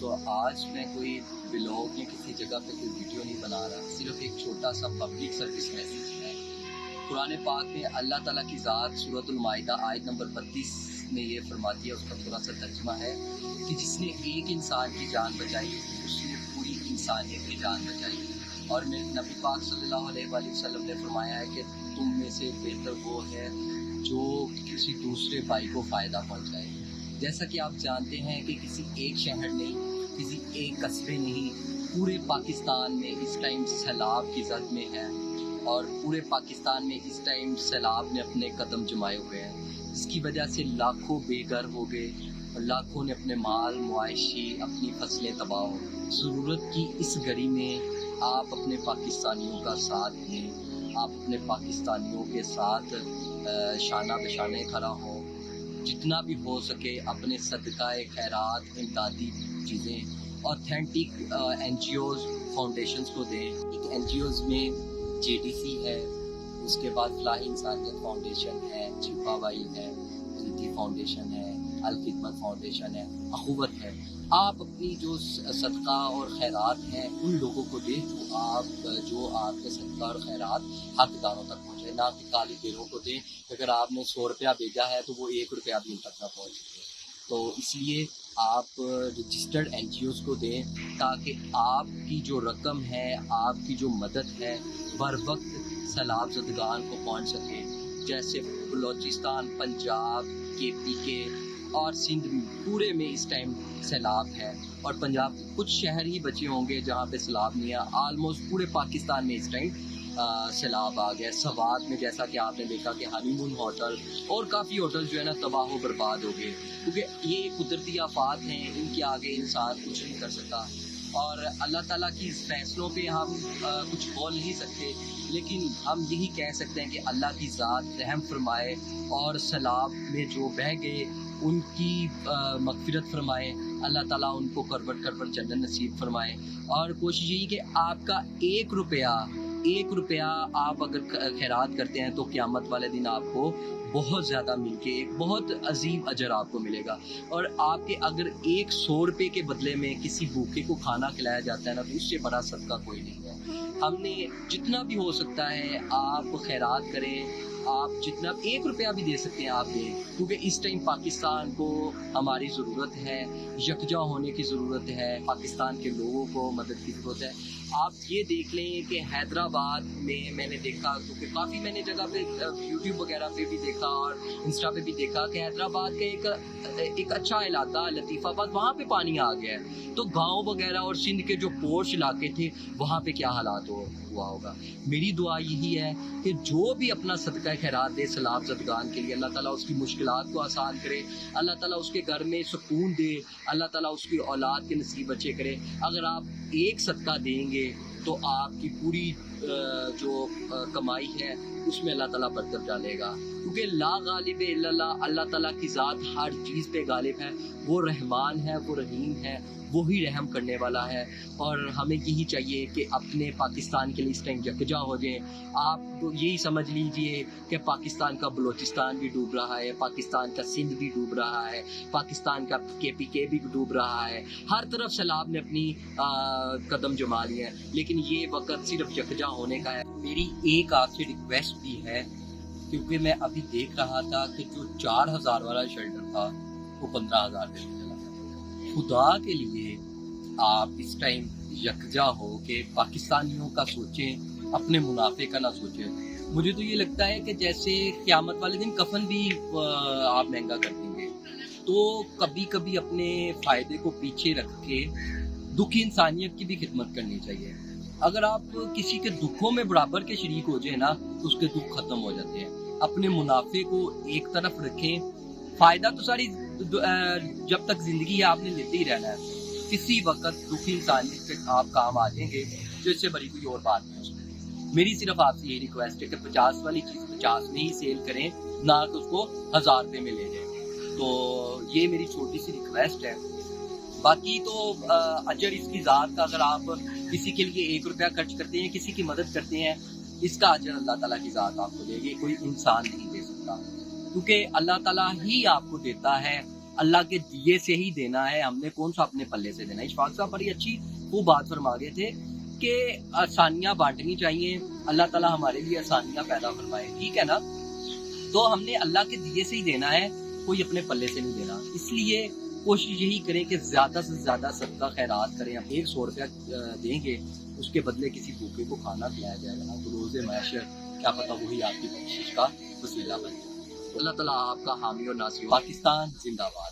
تو آج میں کوئی بلاگ یا کسی جگہ پہ کوئی ویڈیو نہیں بنا رہا، صرف ایک چھوٹا سا پبلک سروس میسیج ہے۔ قرآن پاک میں اللہ تعالیٰ کی ذات سورۃ المائدہ آیت نمبر 32 میں یہ فرماتی ہے، اس کا تھوڑا سا ترجمہ ہے کہ جس نے ایک انسان کی جان بچائی اس نے پوری انسانیت کی جان بچائی۔ اور نبی پاک صلی اللہ علیہ وآلہ وسلم نے فرمایا ہے کہ تم میں سے بہتر وہ ہے جو کسی دوسرے بھائی کو فائدہ پہنچائے۔ جیسا کہ آپ جانتے ہیں کہ کسی ایک شہر نہیں، کسی ایک قصبے نہیں، پورے پاکستان میں اس ٹائم سیلاب کی زد میں ہے، اور پورے پاکستان میں اس ٹائم سیلاب نے اپنے قدم جمائے ہوئے ہیں، جس کی وجہ سے لاکھوں بے گھر ہو گئے اور لاکھوں نے اپنے مال معاشی اپنی فصلیں تباہ ہو گئی۔ ضرورت کی اس گھڑی میں آپ اپنے پاکستانیوں کا ساتھ دیں، آپ اپنے پاکستانیوں کے ساتھ شانہ بشانہ کھڑا ہوں، جتنا بھی ہو سکے اپنے صدقہ خیرات امدادی چیزیں authentic N G Os foundations کو دیں۔ ایک این جی اوز میں جے ڈی سی ہے، اس کے بعد فلاحی انسانیت فاؤنڈیشن ہے، چھپا بائی ہے، پریتی فاؤنڈیشن ہے، الخدمت فاؤنڈیشن ہے، اخوت ہے۔ آپ اپنی جو صدقہ اور خیرات ہیں ان لوگوں کو دیں جو آپ کے صدقہ اور خیرات حقداروں تک پہنچے، نہ کہ کالی دیروں کو دیں۔ اگر آپ نے 100 روپیہ بھیجا ہے تو وہ 1 روپیہ بھی ان تک نہ پہنچ سکے۔ تو اس لیے آپ رجسٹرڈ این جی اوز کو دیں تاکہ آپ کی جو رقم ہے، آپ کی جو مدد ہے بر وقت سیلاب زدگان کو پہنچ سکے۔ جیسے بلوچستان، پنجاب، کے پی کے اور سندھ پورے میں اس ٹائم سیلاب ہے، اور پنجاب کچھ شہر ہی بچے ہوں گے جہاں پہ سیلاب نہیں ہے۔ آلموسٹ پورے پاکستان میں اس ٹائم سیلاب آ گیا۔ سوات میں جیسا کہ آپ نے دیکھا کہ ہانی مون ہوٹل اور کافی ہوٹل جو ہے نا تباہ و برباد ہو گئے، کیونکہ یہ قدرتی آفات ہیں، ان کے آگے انسان کچھ نہیں کر سکتا، اور اللہ تعالیٰ کی فیصلوں پہ ہم کچھ بول نہیں سکتے، لیکن ہم یہی کہہ سکتے ہیں کہ اللہ کی ذات رحم فرمائے اور سیلاب میں جو بہہ گئے ان کی مغفرت فرمائے، اللہ تعالیٰ ان کو کروٹ جنت نصیب فرمائے۔ اور کوشش یہی کہ آپ کا 1 روپیہ آپ اگر خیرات کرتے ہیں تو قیامت والے دن آپ کو بہت زیادہ مل کے ایک بہت عظیم اجر آپ کو ملے گا۔ اور آپ کے اگر 100 روپے کے بدلے میں کسی بھوکے کو کھانا کھلایا جاتا ہے نا، تو اس سے بڑا صدقہ کوئی نہیں ہے۔ ہم نے جتنا بھی ہو سکتا ہے آپ خیرات کریں، آپ جتنا 1 روپیہ بھی دے سکتے ہیں آپ دیں، کیونکہ اس ٹائم پاکستان کو ہماری ضرورت ہے، یکجا ہونے کی ضرورت ہے، پاکستان کے لوگوں کو مدد کی ضرورت ہے۔ آپ یہ دیکھ لیں کہ حیدرآباد میں نے دیکھا، کیونکہ کافی میں نے جگہ پہ یوٹیوب وغیرہ پہ بھی دیکھا اور انسٹا پہ بھی دیکھا کہ حیدرآباد کا ایک اچھا علاقہ لطیف آباد، وہاں پہ پانی آ گیا ہے، تو گاؤں وغیرہ اور سندھ کے جو پوش علاقے تھے وہاں پہ کیا حالات ہوا ہوگا۔ میری دعا یہی ہے کہ جو بھی اپنا صدقہ خیرات دے سیلاب زدگان کے لیے، اللہ تعالیٰ اس کی مشکلات کو آسان کرے، اللہ تعالیٰ اس کے گھر میں سکون دے، اللہ تعالیٰ اس کی اولاد کے نصیب اچھے کرے۔ اگر آپ ایک صدقہ دیں گے تو آپ کی پوری جو کمائی ہے اس میں اللہ تعالیٰ برکت ڈالے گا، کیونکہ لا غالب الا اللہ، اللہ تعالیٰ کی ذات ہر چیز پہ غالب ہے، وہ رحمان ہے، وہ رحیم ہے، وہی رحم کرنے والا ہے۔ اور ہمیں یہی چاہیے کہ اپنے پاکستان کے لیے اس ٹائم یکجا ہو جائیں۔ آپ یہی سمجھ لیجئے کہ پاکستان کا بلوچستان بھی ڈوب رہا ہے، پاکستان کا سندھ بھی ڈوب رہا ہے، پاکستان کا کے پی کے بھی ڈوب رہا ہے، ہر طرف سیلاب نے اپنی قدم جما لیے ہیں، لیکن یہ وقت صرف یکجا ہونے کا ہے۔ میری ایک آپ سے ریکویسٹ بھی ہے، کیونکہ میں ابھی دیکھ رہا تھا کہ جو 4000 والا شیلٹر تھا وہ 15000 پہ چلا گیا۔ خدا کے لیے آپ اس ٹائم یکجا ہو کہ پاکستانیوں کا سوچیں، اپنے منافع کا نہ سوچیں۔ مجھے تو یہ لگتا ہے کہ جیسے قیامت والے دن کفن بھی آپ مہنگا کر دیں گے، تو کبھی کبھی اپنے فائدے کو پیچھے رکھ کے دکھی انسانیت کی بھی خدمت کرنی چاہیے۔ اگر آپ کسی کے دکھوں میں برابر کے شریک ہو جائیں نا تو اس کے دکھ ختم ہو جاتے ہیں۔ اپنے منافع کو ایک طرف رکھیں، فائدہ تو ساری جب تک زندگی ہے آپ نے لیتے ہی رہنا ہے، کسی وقت دکھی انسانیت سے آپ کام آ جائیں گے جو اس سے بڑی کوئی اور بات نہیں ہو سکتی۔ میری صرف آپ سے یہ ریکویسٹ ہے کہ 50 والی چیز 50 میں ہی سیل کریں، نہ کہ اس کو 1000 روپے میں لے جائیں۔ تو یہ میری چھوٹی سی ریکویسٹ ہے۔ باقی تو اجر اس کی ذات کا، اگر آپ کسی کے لیے 1 روپیہ خرچ کرتے ہیں، کسی کی مدد کرتے ہیں، اس کا اجر اللہ تعالیٰ کی ذات آپ کو دے گی، کوئی انسان نہیں دے سکتا، کیونکہ اللہ تعالیٰ ہی آپ کو دیتا ہے اللہ کے دیے سے ہی دینا ہے، ہم نے کون سا اپنے پلے سے دینا ہے۔ اشفاق صاحب بڑی اچھی وہ بات فرما گئے تھے کہ آسانیاں بانٹنی چاہیے، اللہ تعالیٰ ہمارے لیے آسانیاں پیدا فرمائے، ٹھیک ہے نا؟ تو ہم نے اللہ کے دیے سے ہی دینا ہے، کوئی اپنے پلے سے نہیں دینا۔ اس لیے کوشش یہی کریں کہ زیادہ سے زیادہ صدقہ خیرات کریں۔ ہم 100 روپیہ دیں گے، اس کے بدلے کسی بھوکے کو کھانا کھلایا جائے گا نا، تو روز معاشر کیا پتہ وہی آپ کی بخشش کا وسیلہ بن جائے۔ اللہ تعالیٰ آپ کا حامی اور ناصر۔ پاکستان زندہ باد۔